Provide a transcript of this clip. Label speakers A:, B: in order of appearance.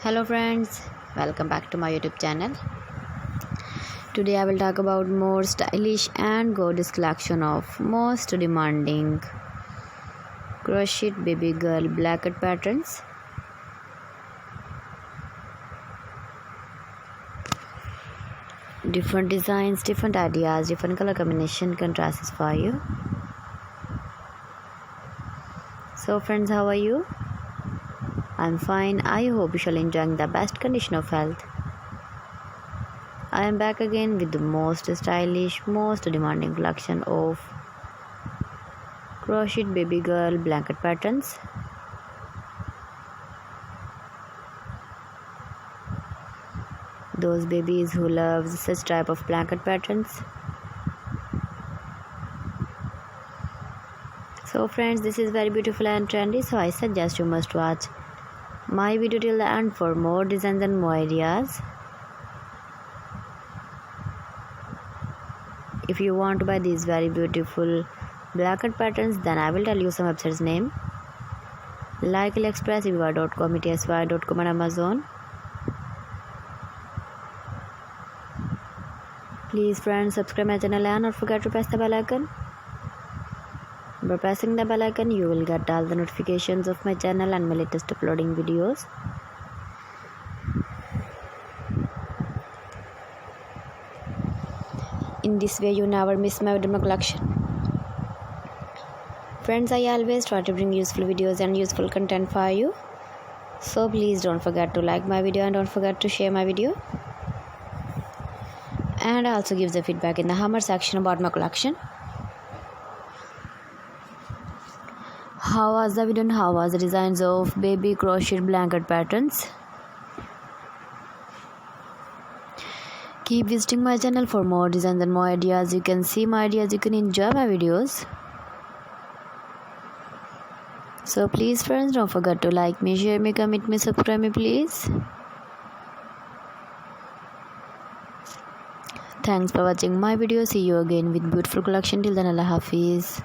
A: Hello friends, welcome back to my YouTube channel. Today I will talk about more stylish and gorgeous collection of most demanding crocheted baby girl blanket patterns. Different designs, different ideas, different color combination contrasts for you. So friends, how are you? I'm fine. I hope you shall enjoying the best condition of health. I am back again with the most stylish, most demanding collection of crocheted baby girl blanket patterns. Those babies who love such type of blanket patterns. So friends, this is very beautiful and trendy, so I suggest you must watch my video till the end for more designs and more ideas. If you want to buy these very beautiful blanket patterns, then I will tell you some websites name like AliExpress, Viva.com, ETSY.com and Amazon. Please friends, subscribe my channel and don't forget to press the bell icon. By pressing the bell icon, you will get all the notifications of my channel and my latest uploading videos. In this way, you never miss my video collection. Friends, I always try to bring useful videos and useful content for you. So please don't forget to like my video and don't forget to share my video. And also give the feedback in the comment section about my collection. How was the video and how was the designs of baby crocheted blanket patterns? Keep visiting my channel for more designs and more ideas. You can see my ideas, you can enjoy my videos. So please friends, don't forget to like me, share me, comment me, subscribe me please. Thanks for watching my video. See you again with beautiful collection. Till then, Allah Hafiz.